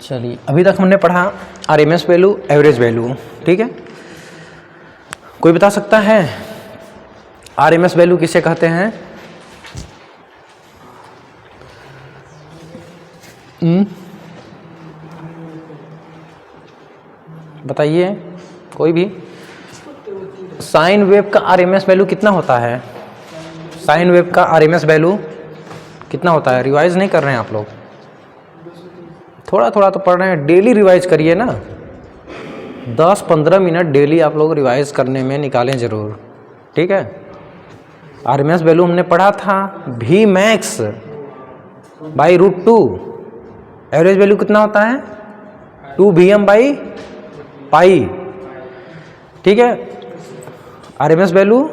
चलिए, अभी तक हमने पढ़ा आरएमएस वैल्यू, एवरेज वैल्यू, ठीक है। कोई बता सकता है आरएमएस वैल्यू किसे कहते हैं? बताइए कोई भी। साइन वेव का आरएमएस वैल्यू कितना होता है? साइन वेव का आरएमएस वैल्यू कितना होता है? रिवाइज नहीं कर रहे हैं आप लोग? थोड़ा थोड़ा तो पढ़ रहे हैं, डेली रिवाइज करिए ना। 10-15 मिनट डेली आप लोग रिवाइज करने में निकालें ज़रूर, ठीक है। आरएमएस वैल्यू हमने पढ़ा था V max by √2। Average value कितना होता है? 2Vm बाई पाई, ठीक है। RMS value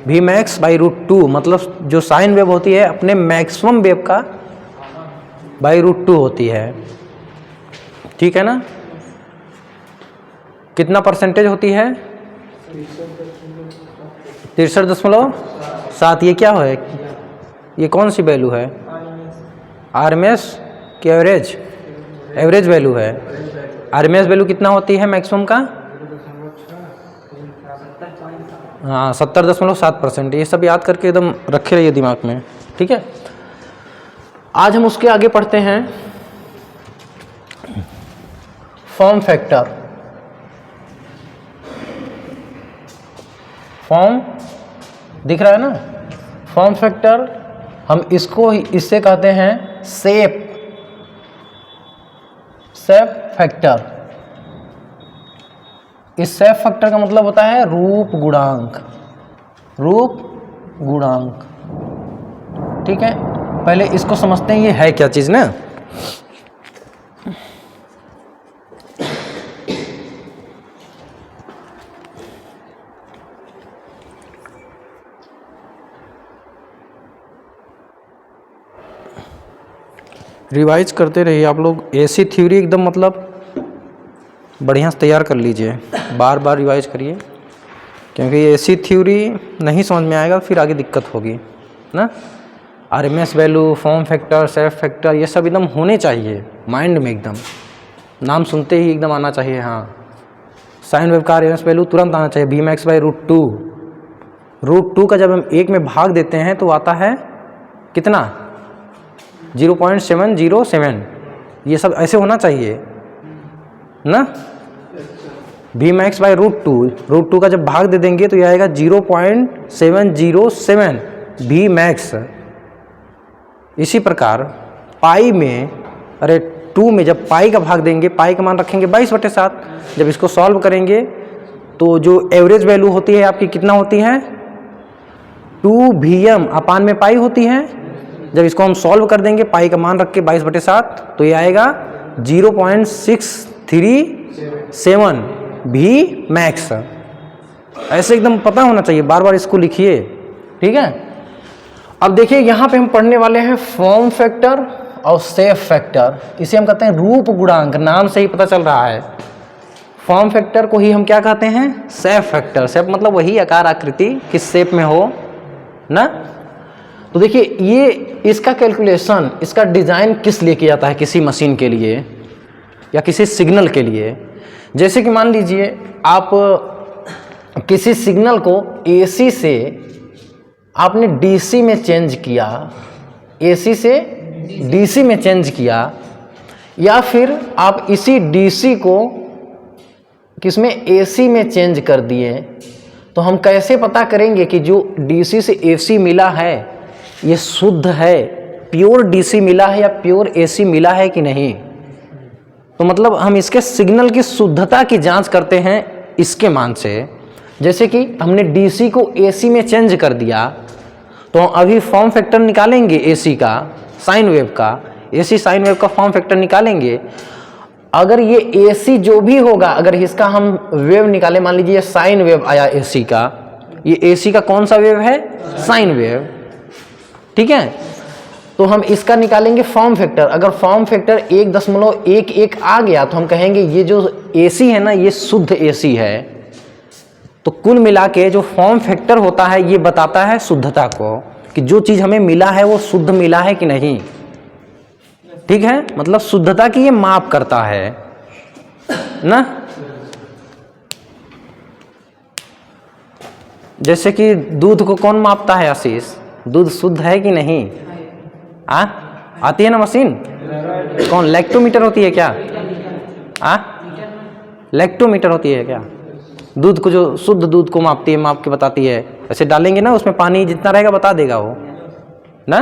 V max by √2, मतलब जो साइन वेव होती है अपने मैक्सिमम वेव का बाई √2 होती है, ठीक है ना। कितना परसेंटेज होती है? 63.7। ये क्या है? ये कौन सी वैल्यू है? आरएमएस की एवरेज? एवरेज वैल्यू है। आरएमएस वैल्यू कितना होती है मैक्सिमम का? हाँ, 70.7%। ये सब याद करके एकदम रखे रहिए दिमाग में, ठीक है। आज हम उसके आगे पढ़ते हैं फॉर्म फैक्टर। फॉर्म दिख रहा है ना? फॉर्म फैक्टर हम इससे कहते हैं शेप फैक्टर। इस शेप फैक्टर का मतलब होता है रूप गुणांक, ठीक है। पहले इसको समझते हैं ये है क्या चीज ना। रिवाइज करते रहिए आप लोग। ऐसी थ्योरी एकदम मतलब बढ़िया से तैयार कर लीजिए, बार बार रिवाइज करिए, क्योंकि ऐसी थ्योरी नहीं समझ में आएगा फिर आगे दिक्कत होगी ना। RMS value, form factor, shape factor, ये सब एकदम होने चाहिए माइंड में, एकदम नाम सुनते ही एकदम आना चाहिए। हाँ, साइन वेव का आरएमएस वैल्यू तुरंत आना चाहिए V max बाई √2। √2 का जब हम 1 में भाग देते हैं तो आता है कितना? 0.707। ये सब ऐसे होना चाहिए ना। V max बाई √2 का जब भाग दे देंगे तो ये आएगा 0.707 V max। इसी प्रकार पाई में, 2 में जब पाई का भाग देंगे, पाई का मान रखेंगे 22/7। जब इसको सॉल्व करेंगे तो जो एवरेज वैल्यू होती है आपकी कितना होती है? 2Vm अपान में पाई होती है। जब इसको हम सॉल्व कर देंगे पाई का मान रख के 22/7 तो ये आएगा 0.637 V max। ऐसे एकदम पता होना चाहिए, बार बार इसको लिखिए, ठीक है। अब देखिए यहाँ पे हम पढ़ने वाले हैं फॉर्म फैक्टर और शेप फैक्टर। इसे हम कहते हैं रूप गुणांक, नाम से ही पता चल रहा है। फॉर्म फैक्टर को ही हम क्या कहते हैं? Shape factor. शेप मतलब वही आकार आकृति किस शेप में हो ना। तो देखिए ये इसका कैलकुलेशन, इसका डिजाइन किस लिए किया जाता है? किसी मशीन के लिए या किसी सिग्नल के लिए। जैसे कि मान लीजिए आप किसी सिग्नल को AC से आपने DC में चेंज किया, AC से DC में चेंज किया, या फिर आप इसी DC को किसमें AC में चेंज कर दिए, तो हम कैसे पता करेंगे कि जो DC से AC मिला है ये शुद्ध है, प्योर DC मिला है या प्योर AC मिला है कि नहीं। तो मतलब हम इसके सिग्नल की शुद्धता की जांच करते हैं इसके मान से। जैसे कि हमने DC को AC में चेंज कर दिया तो हम अभी फॉर्म फैक्टर निकालेंगे AC का, साइन वेव का, AC साइन वेव का फॉर्म फैक्टर निकालेंगे। अगर ये AC जो भी होगा, अगर इसका हम वेव निकाले, मान लीजिए साइन वेव आया AC का, ये AC का कौन सा वेव है? साइन वेव, ठीक है। तो हम इसका निकालेंगे फॉर्म फैक्टर। अगर फॉर्म फैक्टर 1.11 आ गया तो हम कहेंगे ये जो AC है ना ये शुद्ध AC है। तो कुल मिला के जो फॉर्म फैक्टर होता है ये बताता है शुद्धता को, कि जो चीज़ हमें मिला है वो शुद्ध मिला है कि नहीं। ठीक है, मतलब शुद्धता की ये माप करता है ना। जैसे कि दूध को कौन मापता है आशीष, दूध शुद्ध है कि नहीं? आती है ना मशीन, कौन, लैक्टोमीटर होती है क्या? लैक्टोमीटर होती है क्या? दूध को, जो शुद्ध दूध को मापती है, माप के बताती है। ऐसे डालेंगे ना, उसमें पानी जितना रहेगा बता देगा वो ना।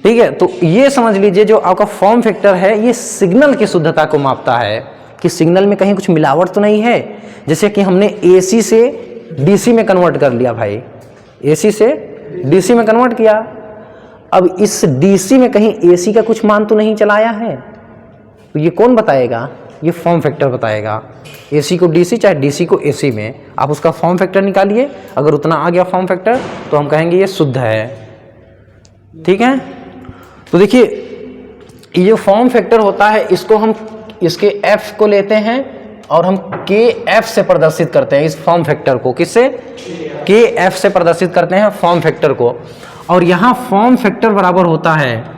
ठीक है, तो ये समझ लीजिए जो आपका फॉर्म फैक्टर है ये सिग्नल की शुद्धता को मापता है कि सिग्नल में कहीं कुछ मिलावट तो नहीं है। जैसे कि हमने एसी से डीसी में कन्वर्ट कर लिया भाई, एसी से डीसी में कन्वर्ट किया, अब इस डीसी में कहीं एसी का कुछ मान तो नहीं चलाया है, तो ये कौन बताएगा? ये फॉर्म फैक्टर बताएगा। एसी को डीसी चाहे डीसी को एसी में आप उसका फॉर्म फैक्टर निकालिए, अगर उतना आ गया फॉर्म फैक्टर तो हम कहेंगे ये शुद्ध है। ठीक है, तो देखिए ये जो फॉर्म फैक्टर होता है इसको हम इसके एफ को लेते हैं और हम के एफ से प्रदर्शित करते हैं इस फॉर्म फैक्टर को। किससे? के एफ से प्रदर्शित करते हैं फॉर्म फैक्टर को। और यहां फॉर्म फैक्टर बराबर होता है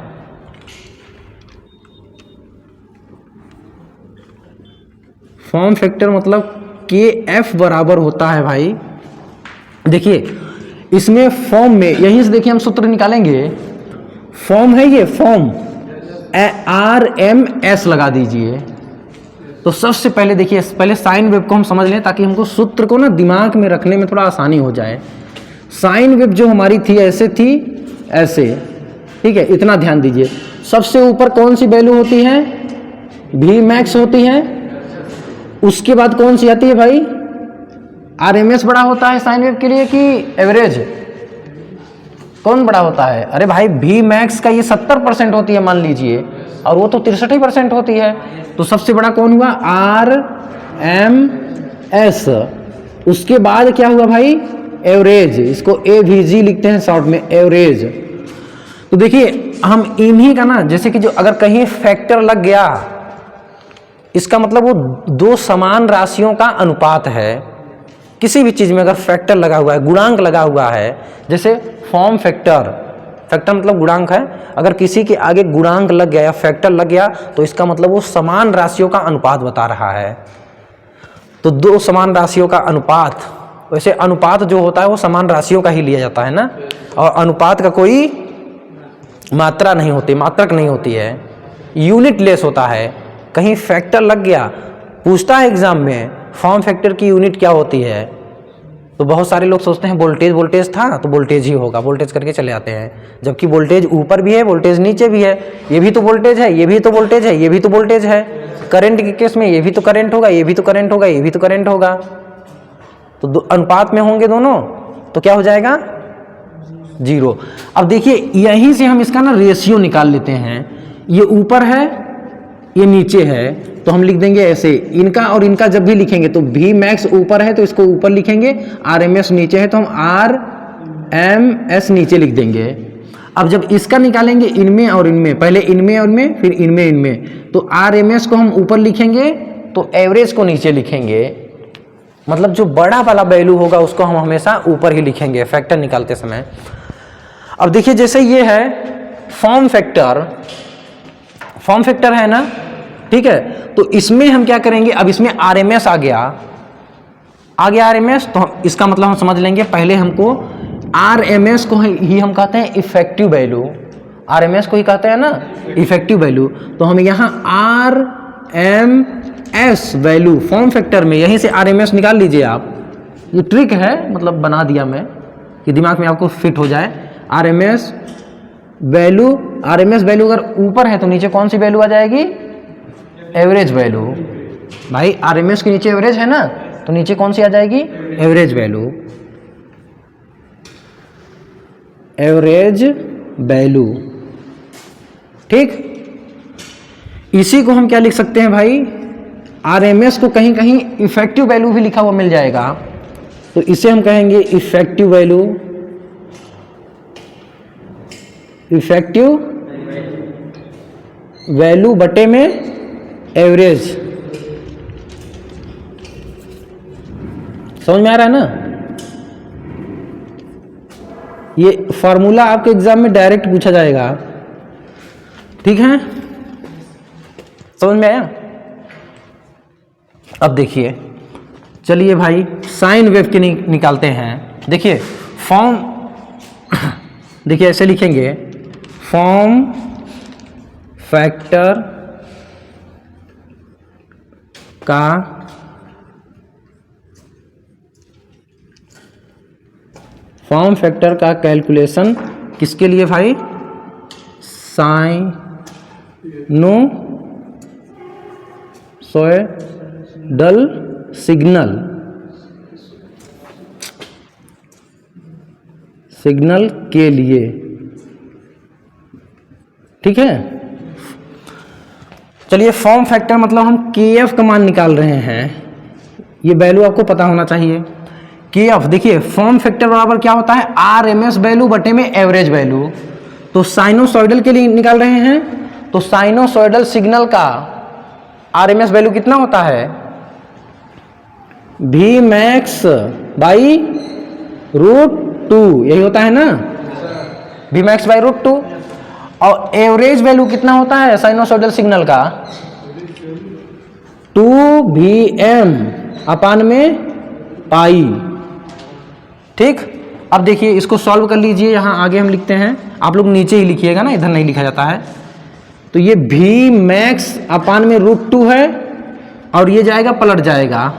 फॉर्म फैक्टर मतलब के एफ बराबर होता है भाई, देखिए इसमें फॉर्म में यहीं से देखिए हम सूत्र निकालेंगे। फॉर्म है ये फॉर्म, आर एम एस लगा दीजिए। तो सबसे पहले देखिए, पहले साइन वेव को हम समझ लें ताकि हमको सूत्र को ना दिमाग में रखने में थोड़ा आसानी हो जाए। साइन वेव जो हमारी थी ऐसे थी, ऐसे, ठीक है, इतना ध्यान दीजिए। सबसे ऊपर कौन सी वैल्यू होती है? वी मैक्स होती है। उसके बाद कौन सी आती है भाई? आरएमएस बड़ा होता है साइन वेव के लिए कि एवरेज? कौन बड़ा होता है? अरे भाई वी मैक्स का ये 70% होती है मान लीजिए, और वो तो 63% होती है। तो सबसे बड़ा कौन हुआ? R M S. उसके बाद क्या हुआ भाई? एवरेज, इसको एवीजी लिखते हैं शॉर्ट में, एवरेज। तो देखिए हम इन्हीं का ना, जैसे कि जो अगर कहीं फैक्टर लग गया, इसका मतलब वो दो समान राशियों का अनुपात है। किसी भी चीज में अगर फैक्टर लगा हुआ है, गुणांक लगा हुआ है, जैसे फॉर्म फैक्टर, फैक्टर मतलब गुणांक है, अगर किसी के आगे गुणांक लग गया या फैक्टर लग गया तो इसका मतलब वो समान राशियों का अनुपात बता रहा है। तो दो समान राशियों का अनुपात, वैसे अनुपात जो होता है वो समान राशियों का ही लिया जाता है ना, और अनुपात का कोई मात्रा नहीं होती, मात्रक नहीं होती है, यूनिट लेस होता है। कहीं फैक्टर लग गया, पूछता है एग्जाम में फॉर्म फैक्टर की यूनिट क्या होती है, तो बहुत सारे लोग सोचते हैं वोल्टेज, वोल्टेज था तो वोल्टेज ही होगा, वोल्टेज करके चले आते हैं। जबकि वोल्टेज ऊपर भी है, वोल्टेज नीचे भी है, ये भी तो वोल्टेज है, ये भी तो वोल्टेज है, ये भी तो वोल्टेज है। करंट के केस में ये भी तो करंट होगा, ये भी तो करंट होगा, ये भी तो करंट होगा। तो अनुपात में होंगे दोनों तो क्या हो जाएगा? जीरो। अब देखिए यहीं से हम इसका ना रेशियो निकाल लेते हैं। ये ऊपर है, ये नीचे है, तो हम लिख देंगे ऐसे, इनका और इनका जब भी लिखेंगे तो वी मैक्स ऊपर है तो इसको ऊपर लिखेंगे, आर एम एस नीचे है तो हम आर एम एस नीचे लिख देंगे। अब जब इसका निकालेंगे इनमें और इनमें, पहले इनमें और इनमें, फिर इनमें इनमें, तो आर एम एस को हम ऊपर लिखेंगे तो एवरेज को नीचे लिखेंगे। मतलब जो बड़ा वाला वैल्यू होगा उसको हम हमेशा ऊपर ही लिखेंगे फैक्टर निकालते समय। अब देखिए जैसे ये है फॉर्म फैक्टर, फॉर्म फैक्टर है ना, ठीक है, तो इसमें हम क्या करेंगे? अब इसमें आरएमएस आ गया आरएमएस, तो इसका मतलब हम समझ लेंगे, पहले हमको आरएमएस को ही हम कहते हैं इफेक्टिव वैल्यू, आरएमएस को ही कहते हैं ना इफेक्टिव वैल्यू। तो हम यहाँ R M S value form factor में यहीं से आरएमएस निकाल लीजिए आप। ये ट्रिक है, मतलब बना दिया मैं कि दिमाग में आपको फिट हो जाए। आरएमएस वैल्यू, आरएमएस वैल्यू अगर ऊपर है तो नीचे कौन सी वैल्यू आ जाएगी? Average value. भाई आरएमएस के नीचे एवरेज है ना, तो नीचे कौन सी आ जाएगी? Average value, average value. ठीक, इसी को हम क्या लिख सकते हैं भाई? आरएमएस को कहीं कहीं इफेक्टिव वैल्यू भी लिखा हुआ मिल जाएगा, तो इसे हम कहेंगे इफेक्टिव वैल्यू, इफेक्टिव वैल्यू बटे में एवरेज। समझ में आ रहा है ना? ये फॉर्मूला आपके एग्जाम में डायरेक्ट पूछा जाएगा, ठीक है, समझ में आया? अब देखिए, चलिए भाई साइन वेव के निकालते हैं। देखिए फॉर्म, देखिए ऐसे लिखेंगे, फॉर्म फैक्टर का कैलकुलेशन किसके लिए भाई? साइनोसॉइडल सिग्नल के लिए, ठीक है। चलिए फॉर्म फैक्टर मतलब हम KF का मान निकाल रहे हैं, ये वैल्यू आपको पता होना चाहिए। KF देखिए फॉर्म फैक्टर बराबर क्या होता है? RMS वैल्यू बटे में एवरेज वैल्यू। तो साइनोसॉइडल के लिए निकाल रहे हैं, तो साइनोसॉइडल सिग्नल का RMS वैल्यू कितना होता है? Vmax बाई √2, यही होता है ना, Vmax बाई √2। और एवरेज वैल्यू कितना होता है साइनोसॉइडल सिग्नल का? 2Vm अपान में पाई, ठीक। अब देखिए इसको सॉल्व कर लीजिए, यहाँ आगे हम लिखते हैं, आप लोग नीचे ही लिखिएगा ना, इधर नहीं लिखा जाता है। तो ये Vmax अपान में √2 है, और ये जाएगा पलट जाएगा,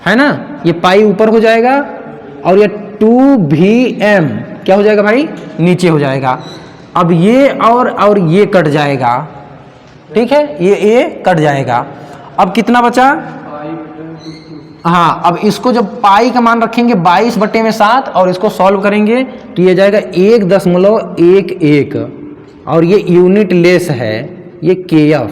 है ना, ये पाई ऊपर हो जाएगा, और ये 2Vm क्या हो जाएगा भाई? नीचे हो जाएगा। अब ये और ये कट जाएगा, ठीक है, ये कट जाएगा। अब कितना बचा? हाँ, अब इसको जब पाई का मान रखेंगे 22/7 और इसको सॉल्व करेंगे तो ये जाएगा 1.11, और ये यूनिट लेस है, ये KF।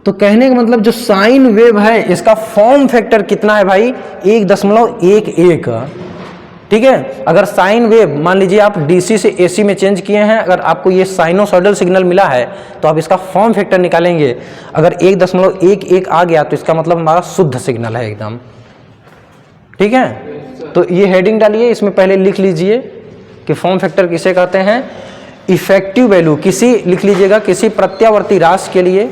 तो कहने का मतलब जो साइन वेव है इसका फॉर्म फैक्टर कितना है भाई? 1.11, ठीक है। अगर साइन वेव मान लीजिए आप DC से AC में चेंज किए हैं, अगर आपको ये साइनोसॉइडल सिग्नल मिला है तो आप इसका फॉर्म फैक्टर निकालेंगे। अगर 1.11 आ गया तो इसका मतलब हमारा शुद्ध सिग्नल है एकदम, ठीक है। तो ये हेडिंग डालिए, इसमें पहले लिख लीजिए कि फॉर्म फैक्टर किसे कहते हैं। इफेक्टिव वैल्यू किसी, लिख लीजिएगा, किसी प्रत्यावर्ती राशि के लिए,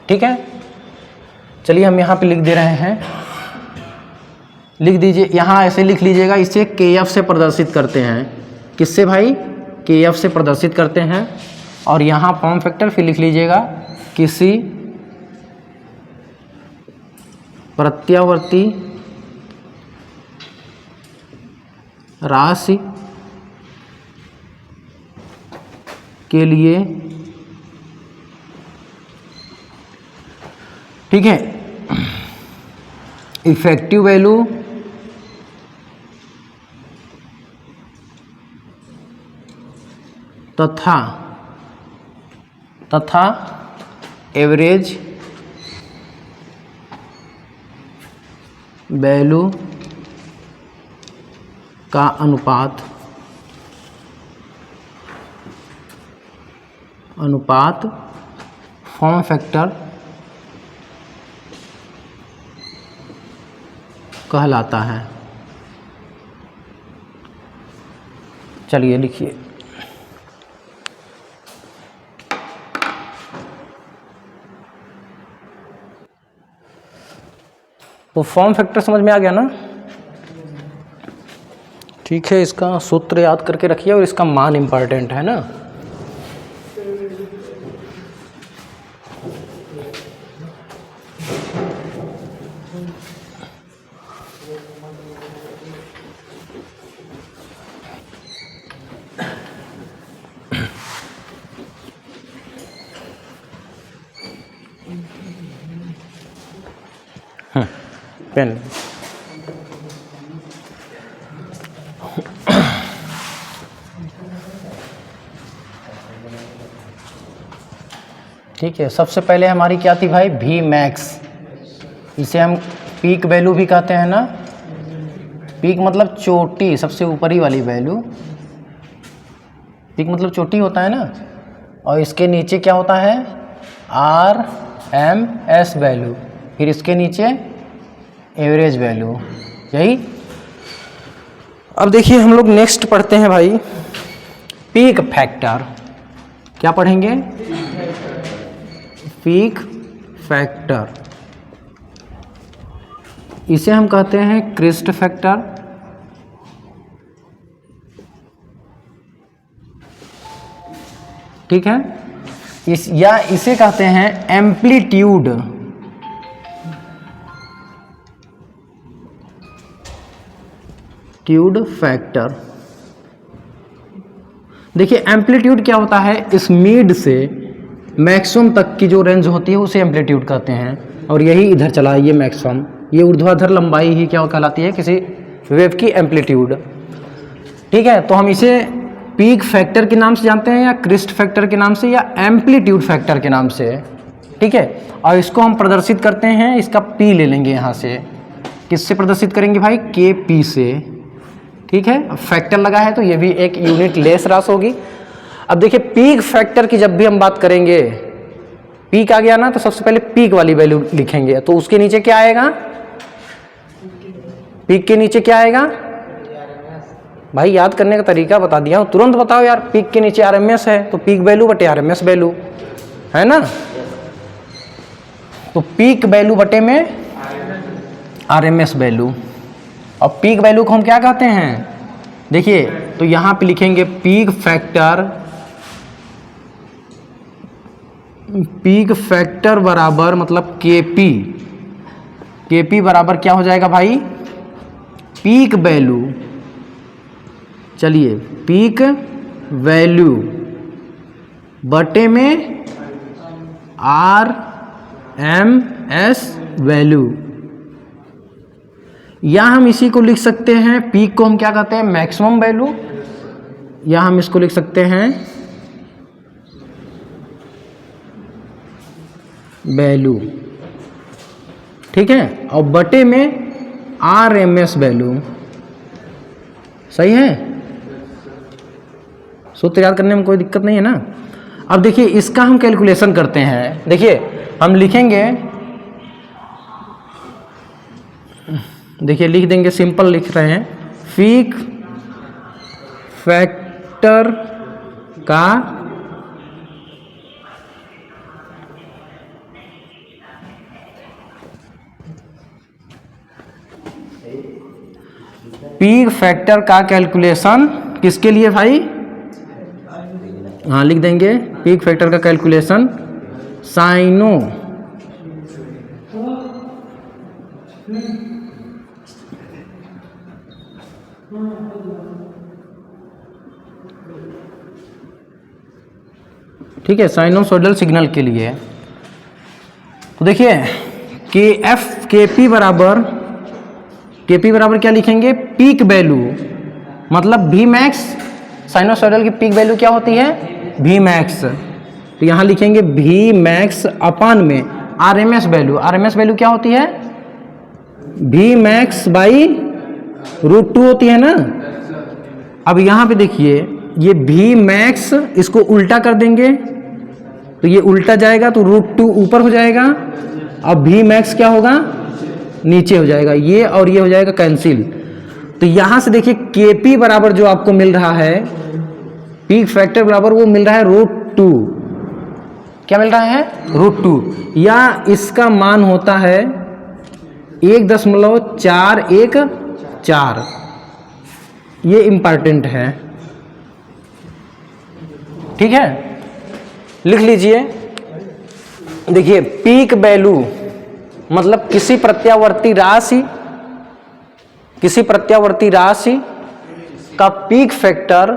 ठीक है। चलिए हम यहाँ पे लिख दे रहे हैं, लिख दीजिए, यहाँ ऐसे लिख लीजिएगा, इसे KF से प्रदर्शित करते हैं। किससे भाई? KF से प्रदर्शित करते हैं। और यहाँ फॉर्म फैक्टर फिर लिख लीजिएगा, किसी प्रत्यावर्ती राशि के लिए, ठीक है, इफेक्टिव वैल्यू तथा एवरेज वैल्यू का अनुपात फॉर्म फैक्टर कहलाता है। चलिए लिखिए, तो फॉर्म फैक्टर समझ में आ गया ना? ठीक है, इसका सूत्र याद करके रखिए और इसका मान इंपॉर्टेंट है ना। पेन, ठीक है। सबसे पहले हमारी क्या थी भाई? Vmax, इसे हम पीक वैल्यू भी कहते हैं ना। पीक मतलब चोटी, सबसे ऊपरी वाली वैल्यू, पीक मतलब चोटी होता है ना। और इसके नीचे क्या होता है? RMS वैल्यू, फिर इसके नीचे एवरेज वैल्यू, यही। अब देखिए हम लोग नेक्स्ट पढ़ते हैं भाई, पीक फैक्टर, क्या पढ़ेंगे? पीक फैक्टर, इसे हम कहते हैं क्रिस्ट फैक्टर, ठीक है। या इसे कहते हैं एम्पलीट्यूड, फैक्टर। देखिए एम्पलीट्यूड क्या होता है? स्पीड से मैक्सिमम तक की जो रेंज होती है उसे एम्पलीट्यूड कहते हैं, और यही इधर चला है ये मैक्सिमम, ये ऊर्ध्वाधर लंबाई ही क्या कहलाती है? किसी वेव की एम्पलीट्यूड, ठीक है। तो हम इसे पीक फैक्टर के नाम से जानते हैं, या क्रिस्ट फैक्टर के नाम से, या एम्पलीट्यूड फैक्टर के नाम से, ठीक है। और इसको हम प्रदर्शित करते हैं, इसका पी ले लेंगे यहाँ से, किससे प्रदर्शित करेंगे भाई? के पी से, ठीक है। फैक्टर लगा है तो ये भी एक यूनिट लेस राशि होगी। अब देखिए पीक फैक्टर की जब भी हम बात करेंगे, पीक आ गया ना तो सबसे पहले पीक वाली वैल्यू लिखेंगे, तो उसके नीचे क्या आएगा? पीक के नीचे क्या आएगा भाई? याद करने का तरीका बता दिया हूं, तुरंत बताओ यार। पीक के नीचे आरएमएस है तो पीक वैल्यू बटे आरएमएस वैल्यू, है ना। तो पीक वैल्यू बटे में आरएमएस वैल्यू। और पीक वैल्यू को हम क्या कहते हैं? देखिए तो यहां पे लिखेंगे पीक फैक्टर बराबर मतलब केपी, केपी बराबर क्या हो जाएगा भाई? पीक वैल्यू, चलिए पीक वैल्यू बटे में आरएमएस वैल्यू, या हम इसी को लिख सकते हैं, पीक को हम क्या कहते हैं? मैक्सिमम वैल्यू, या हम इसको लिख सकते हैं वैल्यू, ठीक है। और बटे में आरएमएस वैल्यू, सही है। सूत्र याद करने में कोई दिक्कत नहीं है ना। अब देखिए इसका हम कैलकुलेशन करते हैं। देखिए हम लिखेंगे, देखिए लिख देंगे, सिंपल लिख रहे हैं, पीक फैक्टर का कैलकुलेशन किसके लिए भाई? हाँ लिख देंगे पीक फैक्टर का कैलकुलेशन साइनो ठीक है, साइनोसॉइडल सिग्नल के लिए। तो देखिए केपी बराबर क्या लिखेंगे? पीक वैल्यू मतलब वी मैक्स। साइनोसॉइडल की पीक वैल्यू क्या होती है? V max. तो यहाँ लिखेंगे वी मैक्स अपान में आरएमएस वैल्यू। आरएमएस वैल्यू क्या होती है? वी मैक्स बाई √2 होती है ना। अब यहाँ पे देखिए ये वी मैक्स, इसको उल्टा कर देंगे तो ये उल्टा जाएगा तो √2 ऊपर हो जाएगा। अब वी मैक्स क्या होगा? नीचे हो जाएगा, ये और ये हो जाएगा कैंसिल। तो यहां से देखिए केपी बराबर जो आपको मिल रहा है, पीक फैक्टर बराबर वो मिल रहा है √2। क्या मिल रहा है? √2, या इसका मान होता है 1.414। ये इंपॉर्टेंट है, ठीक है, लिख लीजिए। देखिए पीक वैल्यू मतलब किसी प्रत्यावर्ती राशि का पीक फैक्टर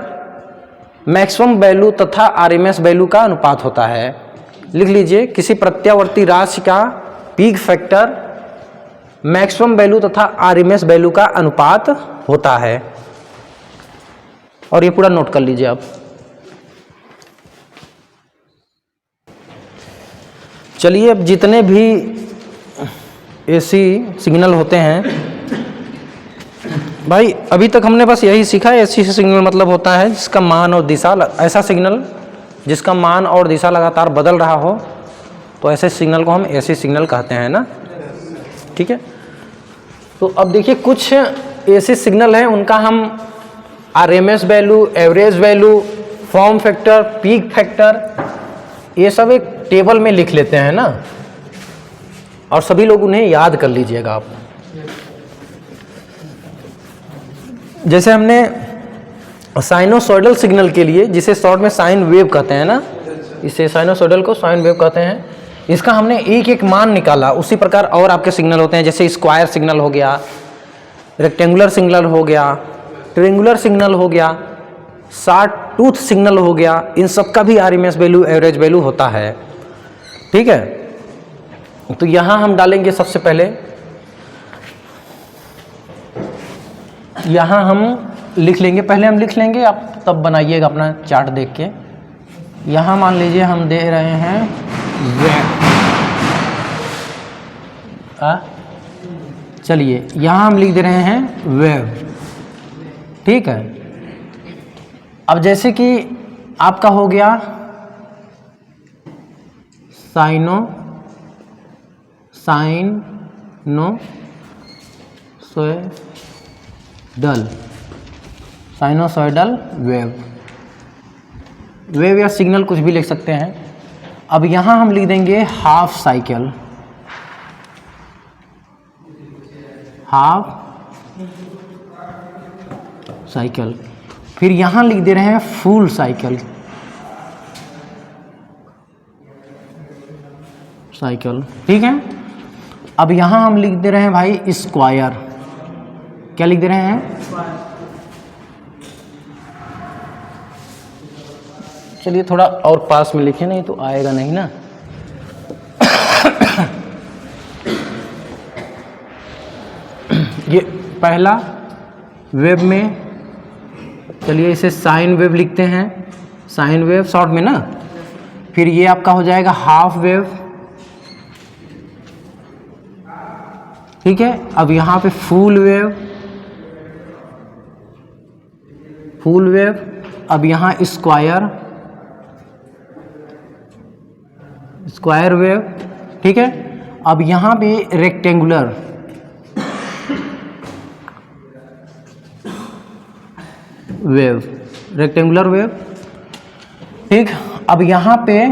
मैक्सिमम वैल्यू तथा आरएमएस वैल्यू का अनुपात होता है। लिख लीजिए किसी प्रत्यावर्ती राशि का पीक फैक्टर मैक्सिमम वैल्यू तथा आरएमएस वैल्यू का अनुपात होता है। और ये पूरा नोट कर लीजिए आप। चलिए अब जितने भी एसी सिग्नल होते हैं भाई, अभी तक हमने बस यही सीखा है। एसी सिग्नल मतलब होता है जिसका मान और दिशा, ऐसा सिग्नल जिसका मान और दिशा लगातार बदल रहा हो, तो ऐसे सिग्नल को हम एसी सिग्नल कहते हैं ना, ठीक है। तो अब देखिए कुछ एसी सिग्नल हैं, उनका हम RMS value, average value, form factor, peak factor, ये सब एक टेबल में लिख लेते हैं ना, और सभी लोग उन्हें याद कर लीजिएगा आप। जैसे हमने साइनोसॉइडल सिग्नल के लिए, जिसे शॉर्ट में साइन वेव कहते हैं ना, इसे साइनोसॉइडल को साइन वेव कहते हैं, इसका हमने एक एक मान निकाला। उसी प्रकार और आपके सिग्नल होते हैं, जैसे स्क्वायर सिग्नल हो गया, रेक्टेंगुलर सिग्नल हो गया, ट्रायंगुलर सिग्नल हो गया, शॉर्ट टूथ सिग्नल हो गया, इन सब का भी आरएमएस वैल्यू, एवरेज वैल्यू होता है। ठीक है, तो यहाँ हम डालेंगे सबसे पहले, यहाँ हम लिख लेंगे, पहले हम लिख लेंगे, आप तब बनाइएगा अपना चार्ट देख के। यहाँ मान लीजिए हम दे रहे हैं वेव, चलिए यहाँ हम लिख दे रहे हैं वेव। ठीक है, अब जैसे कि आपका हो गया साइनोसॉइडल वेव, वेव या सिग्नल कुछ भी लिख सकते हैं। अब यहाँ हम लिख देंगे हाफ साइकिल, फिर यहाँ लिख दे रहे हैं फुल साइकिल, ठीक है। अब यहाँ हम लिख दे रहे हैं भाई स्क्वायर, क्या लिख दे रहे हैं? चलिए थोड़ा और पास में लिखे, नहीं तो आएगा नहीं ना। ये पहला वेव में, चलिए इसे साइन वेव लिखते हैं, साइन वेव शॉर्ट में ना। फिर ये आपका हो जाएगा हाफ वेव, ठीक है। अब यहाँ पे फुल वेव, अब यहाँ स्क्वायर वेव, ठीक है। अब यहाँ पे रेक्टेंगुलर वेव, ठीक। अब यहाँ पे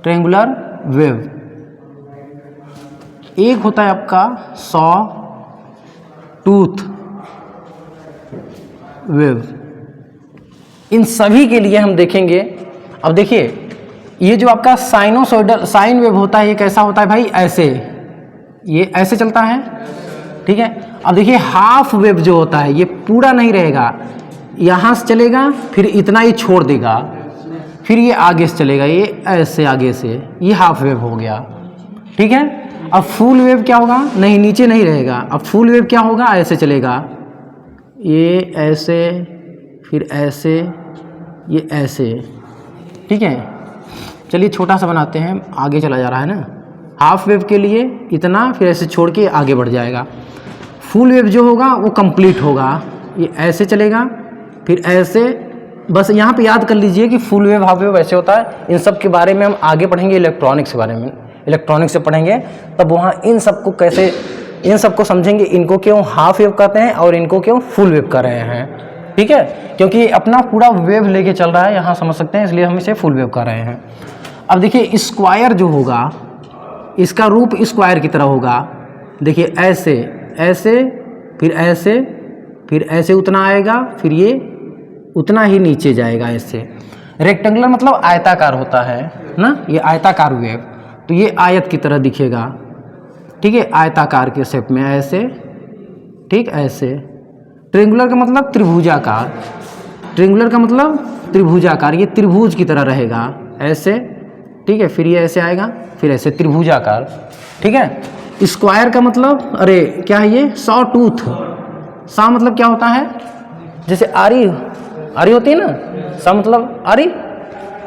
ट्रायंगुलर वेव, एक होता है आपका सॉ टूथ वेव। इन सभी के लिए हम देखेंगे। अब देखिए ये जो आपका साइनोसॉइडल साइन वेव होता है, ये कैसा होता है भाई? ऐसे, ये ऐसे चलता है, ठीक है। अब देखिए हाफ वेव जो होता है ये पूरा नहीं रहेगा, यहाँ से चलेगा फिर इतना ही छोड़ देगा, फिर ये आगे से चलेगा, ये ऐसे आगे से, ये हाफ वेव हो गया, ठीक है। अब फुल वेव क्या होगा? नहीं, नीचे नहीं रहेगा। अब फुल वेव क्या होगा? ऐसे चलेगा, ये ऐसे, फिर ऐसे, ये ऐसे, ठीक है। चलिए छोटा सा बनाते हैं, आगे चला जा रहा है ना। हाफ वेव के लिए इतना, फिर ऐसे छोड़ के आगे बढ़ जाएगा। फुल वेव जो होगा वो कंप्लीट होगा, ये ऐसे चलेगा, फिर ऐसे। बस यहाँ पे याद कर लीजिए कि फुल वेव हाफ वेव ऐसे होता है। इन सब के बारे में हम आगे पढ़ेंगे, इलेक्ट्रॉनिक्स के बारे में, इलेक्ट्रॉनिक्स से पढ़ेंगे, तब वहाँ इन सबको कैसे, इन सबको समझेंगे, इनको क्यों हाफ वेव कहते हैं और इनको क्यों फुल वेव कर रहे हैं, ठीक है। क्योंकि अपना पूरा वेव लेके चल रहा है, यहाँ समझ सकते हैं, इसलिए हम इसे फुल वेव कर रहे हैं। अब देखिए स्क्वायर जो होगा, इसका रूप स्क्वायर की तरह होगा। देखिए ऐसे ऐसे, फिर ऐसे, फिर ऐसे उतना आएगा, फिर ये उतना ही नीचे जाएगा ऐसे। रेक्टेंगुलर मतलब आयताकार होता है ना, ये आयताकार वेव, तो ये आयत की तरह दिखेगा, ठीक है, आयताकार के शेप में ऐसे, ठीक, ऐसे। ट्रायंगुलर का मतलब त्रिभुजाकार, ये त्रिभुज की तरह रहेगा ऐसे, ठीक है। फिर ये ऐसे आएगा, फिर ऐसे त्रिभुजाकार, ठीक है। स्क्वायर का मतलब, अरे क्या है ये? Saw tooth. सॉ मतलब क्या होता है? जैसे आरी होती है ना, सॉ मतलब आरी,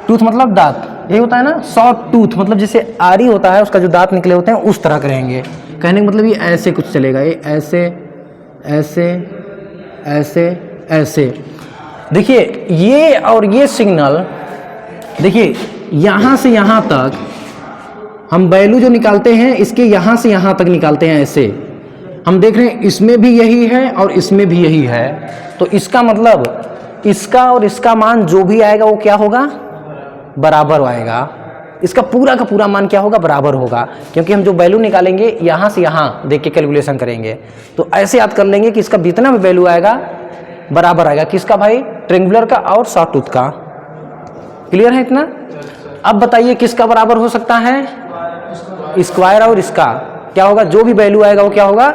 टूथ मतलब दांत, यही होता है ना। सॉ टूथ मतलब जैसे आरी होता है, उसका जो दांत निकले होते हैं उस तरह करेंगे। कहने का मतलब ये ऐसे कुछ चलेगा, ये ऐसे ऐसे ऐसे ऐसे। देखिए ये और ये सिग्नल, देखिए यहाँ से यहाँ तक हम वैल्यू जो निकालते हैं, इसके यहाँ से यहाँ तक निकालते हैं ऐसे। हम देख रहे हैं इसमें भी यही है और इसमें भी यही है, तो इसका मतलब इसका और इसका मान जो भी आएगा वो क्या होगा, बराबर आएगा। इसका पूरा का पूरा मान क्या होगा, बराबर होगा, क्योंकि हम जो वैल्यू निकालेंगे यहाँ से यहाँ देख के कैलकुलेशन करेंगे। तो ऐसे याद कर लेंगे कि इसका जितना भी वैल्यू आएगा बराबर आएगा, किसका भाई, ट्रेंगुलर का और शॉर्ट टूथ का। क्लियर है इतना? अब बताइए किसका बराबर हो सकता है, स्क्वायर और इसका क्या होगा, जो भी वैल्यू आएगा वो क्या होगा,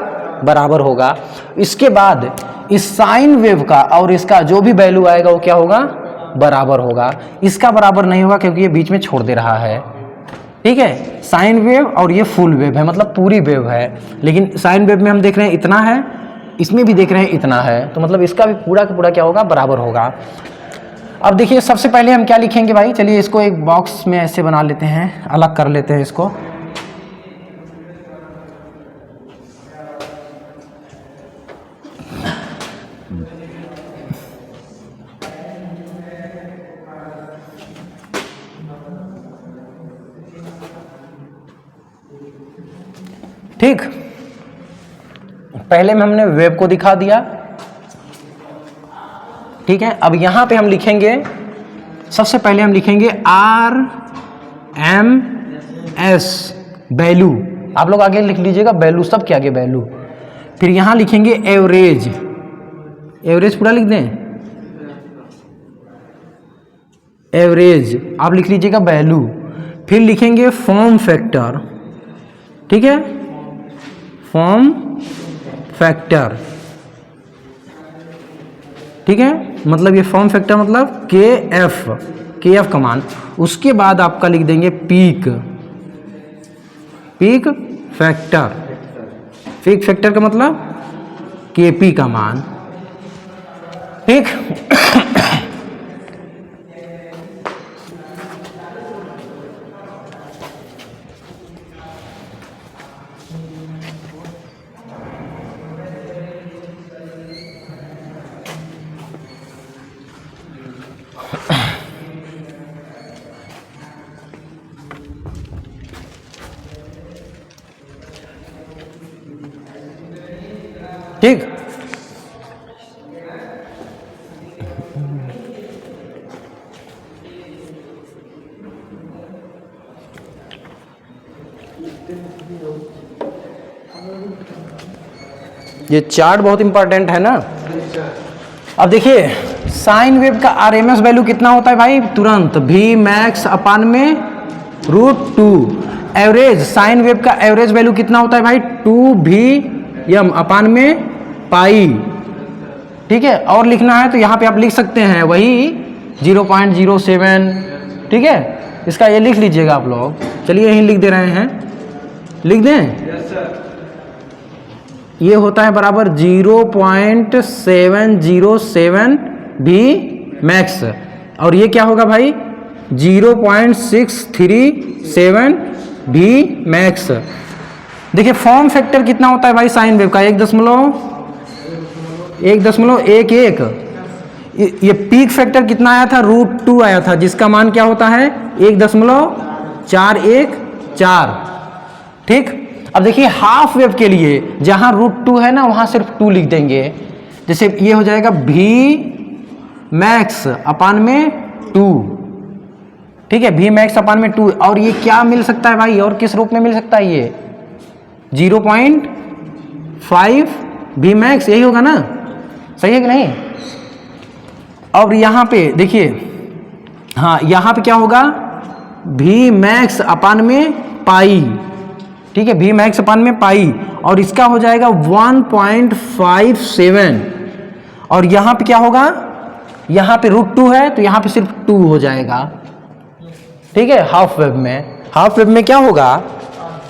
बराबर होगा। इसके बाद इस साइन वेव का और इसका जो भी वैल्यू आएगा वो क्या होगा, बराबर होगा। इसका बराबर नहीं होगा क्योंकि ये बीच में छोड़ दे रहा है। ठीक है, साइन वेव और ये फुल वेव है, मतलब पूरी वेव है, लेकिन साइन वेव में हम देख रहे हैं इतना है, इसमें भी देख रहे हैं इतना है, तो मतलब इसका भी पूरा का पूरा क्या होगा, बराबर होगा। अब देखिए सबसे पहले हम क्या लिखेंगे भाई, चलिए इसको एक बॉक्स में ऐसे बना लेते हैं, अलग कर लेते हैं इसको। ठीक, पहले में हमने वेव को दिखा दिया। ठीक है, अब यहां पे हम लिखेंगे, सबसे पहले हम लिखेंगे आर एम एस वैल्यू। आप लोग आगे लिख लीजिएगा वैल्यू, सब के आगे वैल्यू। फिर यहां लिखेंगे एवरेज, एवरेज पूरा लिख दें, एवरेज आप लिख लीजिएगा वैल्यू। फिर लिखेंगे फॉर्म फैक्टर। ठीक है, फॉर्म फैक्टर। ठीक है, मतलब ये फॉर्म फैक्टर मतलब के एफ का मान। उसके बाद आपका लिख देंगे पीक फैक्टर। पीक फैक्टर का मतलब के पी का मान। ठीक ठीक, ये चार्ट बहुत इंपॉर्टेंट है ना। अब देखिए साइन वेव का आरएमएस वैल्यू कितना होता है भाई, तुरंत भी मैक्स अपान में √2। एवरेज, साइन वेव का एवरेज वैल्यू कितना होता है भाई, 2v अपान में पाई। ठीक है, और लिखना है तो यहाँ पे आप लिख सकते हैं वही 0.07। ठीक है, इसका ये लिख लीजिएगा आप लोग। चलिए यहीं लिख दे रहे हैं, लिख दें। ये होता है बराबर 0.707 भी मैक्स, और ये क्या होगा भाई 0.637 भी मैक्स। देखिए फॉर्म फैक्टर कितना होता है भाई साइन वेव का, 1.11। ये पीक फैक्टर कितना आया था, √2 आया था, जिसका मान क्या होता है 1.414। ठीक, अब देखिए हाफ वेव के लिए जहां √2 है ना वहां सिर्फ 2 लिख देंगे। जैसे ये हो जाएगा v मैक्स अपान में 2। ठीक है, v मैक्स अपान में 2। और ये क्या मिल सकता है भाई, और किस रूप में मिल सकता है, ये 0.5 v मैक्स, यही होगा ना, सही है कि नहीं। और यहाँ पे देखिए, हाँ यहाँ पे क्या होगा v मैक्स अपान में पाई। ठीक है, v मैक्स अपान में पाई, और इसका हो जाएगा 1.57। और यहाँ पे क्या होगा, यहाँ पे √2 है तो यहाँ पे सिर्फ 2 हो जाएगा। ठीक है, हाफ वेव में क्या होगा,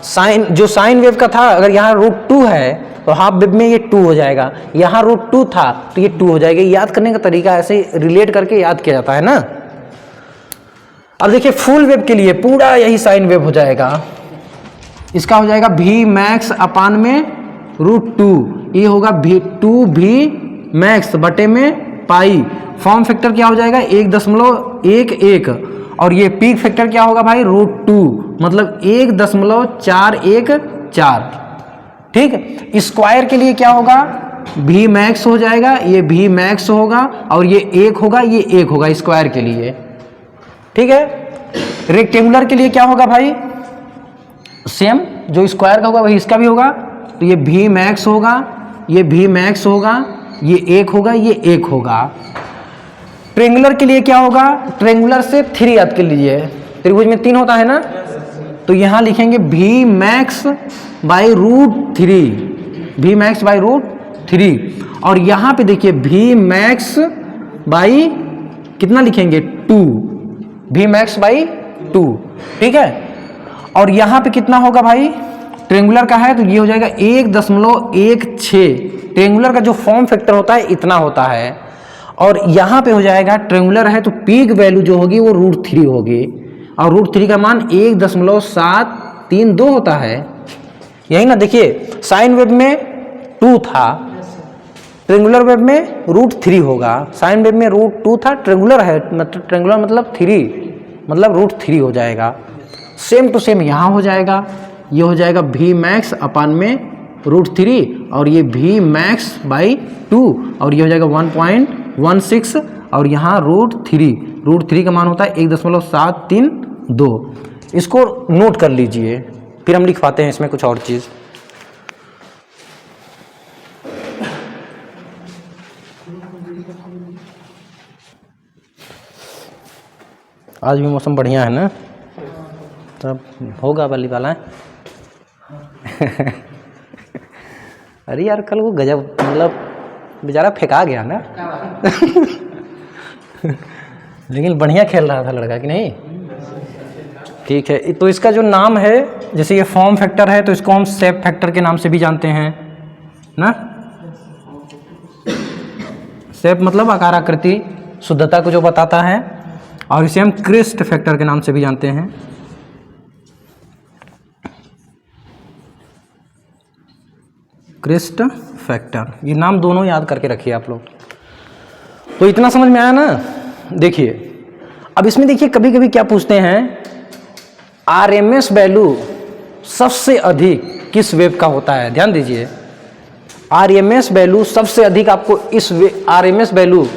साइन जो साइन वेव का था अगर यहाँ √2 है तो हाफ वेव में ये 2 हो जाएगा, यहाँ √2 था तो ये 2 हो जाएगा। याद करने का तरीका ऐसे रिलेट करके याद किया जाता है ना। अब देखिए फुल वेव के लिए पूरा यही साइन वेव हो जाएगा, इसका हो जाएगा v मैक्स अपान में √2, ये होगा 2v मैक्स बटे में पाई। फॉर्म फैक्टर क्या हो जाएगा 1.11, और ये पीक फैक्टर क्या होगा भाई √2, मतलब 1.414। ठीक। स्क्वायर के लिए क्या होगा, भी मैक्स हो जाएगा, ये भी मैक्स होगा और ये 1 होगा, ये 1 होगा स्क्वायर के लिए, ठीक है। रेक्टेंगुलर के लिए क्या होगा भाई, सेम जो स्क्वायर का होगा वही इसका भी होगा, तो ये भी मैक्स होगा, ये भी मैक्स होगा, ये 1 होगा, ये 1 होगा। ट्रेंगुलर के लिए क्या होगा, ट्रेंगुलर से 3 याद कर लीजिए, त्रिभुज में 3 होता है ना, तो यहां लिखेंगे भी मैक्स बाई रूट 3, भी मैक्स बाई रूट 3, और यहां पे देखिए भी मैक्स बाई कितना लिखेंगे 2, भी मैक्स बाई 2, ठीक है। और यहां पे कितना होगा भाई, ट्रेंगुलर का है तो ये हो जाएगा 1.16, ट्रेंगुलर का जो फॉर्म फैक्टर होता है इतना होता है, और यहां पे हो जाएगा ट्रेंगुलर है तो पीक वैल्यू जो होगी वो √3 होगी, और √3 का मान 1.732 होता है, यही ना। देखिए साइन वेव में 2 था, ट्रेंगुलर वेव में √3 होगा, साइन वेव में √2 था, ट्रेंगुलर है मतलब ट्रेंगुलर मतलब 3 मतलब √3 हो जाएगा। सेम टू सेम यहाँ हो जाएगा, ये हो जाएगा भी मैक्स अपान में √3 और ये भी मैक्स बाई 2 और ये हो जाएगा 1.16 और यहाँ √3 का मान होता है 1.732। इसको नोट कर लीजिए, फिर हम लिखवाते हैं इसमें कुछ और चीज़। आज भी मौसम बढ़िया है ना, तब होगा वाली वाला है। अरे यार कल वो गजब मतलब बेचारा फेंका गया ना। लेकिन बढ़िया खेल रहा था लड़का कि नहीं, ठीक है। तो इसका जो नाम है, जैसे ये फॉर्म फैक्टर है तो इसको हम शेप फैक्टर के नाम से भी जानते हैं ना। शेप मतलब आकार आकृति शुद्धता को जो बताता है, और इसे हम क्रिस्ट फैक्टर के नाम से भी जानते हैं। क्रिस्ट फैक्टर, ये नाम दोनों याद करके रखिए आप लोग। तो इतना समझ में आया ना। देखिए अब इसमें देखिए कभी कभी क्या पूछते हैं, आरएमएस वैल्यू सबसे अधिक किस वेव का होता है। ध्यान दीजिए, आरएमएस वैल्यू सबसे अधिक आपको इस आरएमएस वैल्यू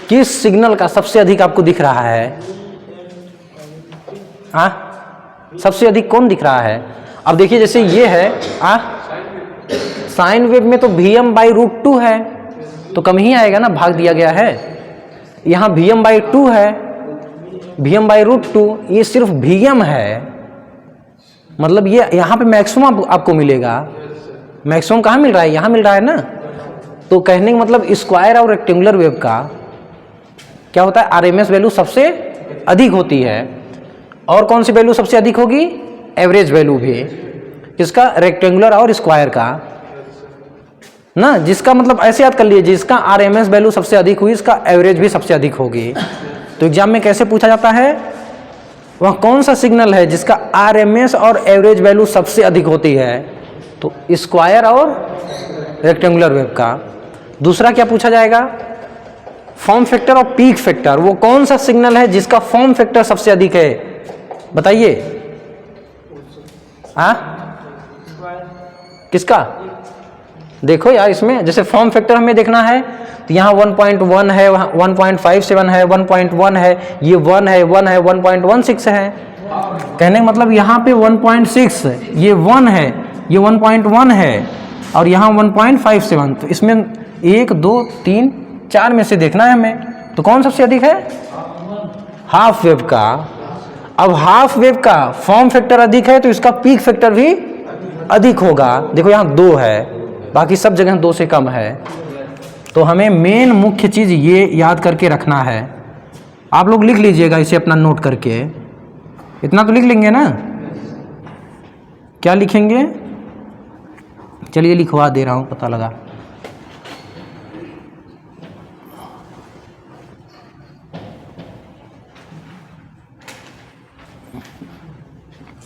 किस सिग्नल का सबसे अधिक आपको दिख रहा है। सबसे अधिक कौन दिख रहा है। अब देखिए जैसे ये है साइन वेव में तो Vm/√2 है तो कम ही आएगा ना, भाग दिया गया है। यहाँ Vm/2 है, Vm/√2, ये सिर्फ Vm है, मतलब ये यहाँ पे मैक्सिमम आपको मिलेगा। मैक्सिमम कहाँ मिल रहा है, यहाँ मिल रहा है ना। तो कहने का मतलब स्क्वायर और रेक्टेंगुलर वेव का क्या होता है, आरएमएस वैल्यू सबसे अधिक होती है। और कौन सी वैल्यू सबसे अधिक होगी, एवरेज वैल्यू भी, इसका रेक्टेंगुलर और स्क्वायर का ना। जिसका मतलब ऐसे याद कर लीजिए, जिसका आरएमएस वैल्यू सबसे अधिक हुई इसका एवरेज भी सबसे अधिक होगी। तो एग्जाम में कैसे पूछा जाता है, वह कौन सा सिग्नल है जिसका आरएमएस और एवरेज वैल्यू सबसे अधिक होती है, तो स्क्वायर और रेक्टेंगुलर वेव का। दूसरा क्या पूछा जाएगा, फॉर्म फैक्टर और पीक फैक्टर, वो कौन सा सिग्नल है जिसका फॉर्म फैक्टर सबसे अधिक है, बताइए। किसका, देखो यार इसमें जैसे फॉर्म फैक्टर हमें देखना है तो यहाँ 1.1 है, 1.57 है, 1.1 है, ये 1 है, 1 है, 1.16 है। कहने का मतलब यहाँ पे 1.6, ये 1 है, ये 1.1 है और यहाँ 1.57। तो इसमें 1 2 3 4 में से देखना है हमें, तो कौन सबसे अधिक है, हाफ वेव का। अब हाफ वेव का फॉर्म फैक्टर अधिक है तो इसका पीक फैक्टर भी अधिक होगा। देखो यहाँ 2 है, बाकी सब जगह 2 से कम है। तो हमें मेन मुख्य चीज़ ये याद करके रखना है। आप लोग लिख लीजिएगा इसे अपना नोट करके, इतना तो लिख लेंगे ना। क्या लिखेंगे, चलिए लिखवा दे रहा हूँ, पता लगा।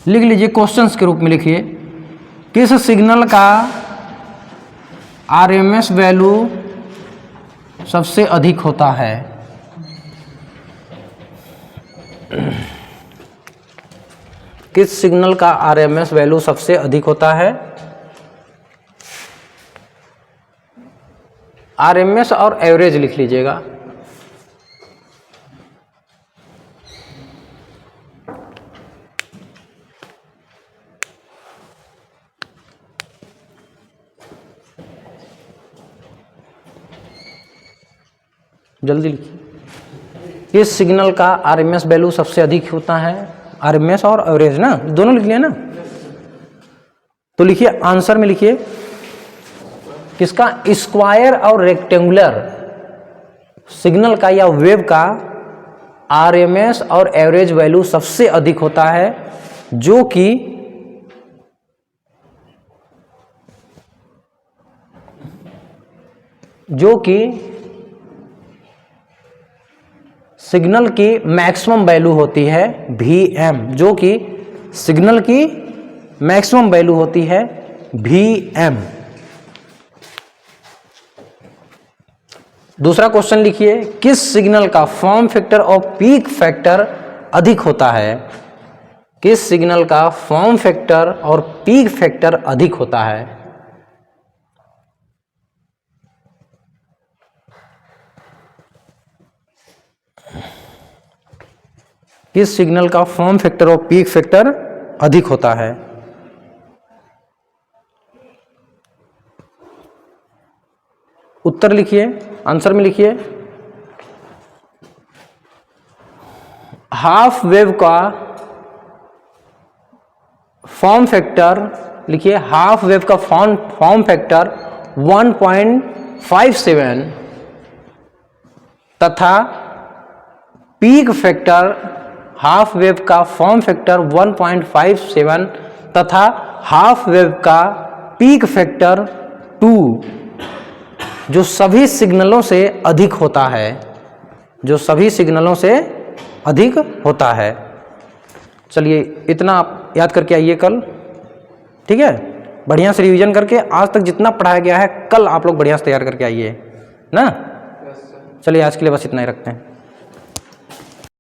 लिख लीजिए, क्वेश्चंस के रूप में लिखिए, किस सिग्नल का आरएमएस वैल्यू सबसे अधिक होता है। किस सिग्नल का आरएमएस वैल्यू सबसे अधिक होता है। आरएमएस और एवरेज लिख लीजिएगा। जल्दी लिखिए। इस सिग्नल का आरएमएस वैल्यू सबसे अधिक होता है, आरएमएस और एवरेज ना, दोनों लिख लिया ना। तो लिखिए आंसर में, लिखिए किसका, स्क्वायर और रेक्टेंगुलर सिग्नल का या वेव का आरएमएस और एवरेज वैल्यू सबसे अधिक होता है, जो कि सिग्नल की मैक्सिमम वैल्यू होती है Vm, जो कि सिग्नल की मैक्सिमम वैल्यू होती है Vm। दूसरा क्वेश्चन लिखिए, किस सिग्नल का फॉर्म फैक्टर और पीक फैक्टर अधिक होता है? किस सिग्नल का फॉर्म फैक्टर और पीक फैक्टर अधिक होता है? किस सिग्नल का फॉर्म फैक्टर और पीक फैक्टर अधिक होता है? उत्तर लिखिए, आंसर में लिखिए। हाफ वेव का फॉर्म फैक्टर, लिखिए हाफ वेव का फॉर्म फैक्टर 1.57 तथा पीक फैक्टर, हाफ वेव का फॉर्म फैक्टर 1.57 तथा हाफ वेव का पीक फैक्टर 2 जो सभी सिग्नलों से अधिक होता है, जो सभी सिग्नलों से अधिक होता है। चलिए इतना आप याद करके आइए कल, ठीक है। बढ़िया से रिवीजन करके आज तक जितना पढ़ाया गया है कल आप लोग बढ़िया से तैयार करके आइए ना। चलिए आज के लिए बस इतना ही रखते हैं।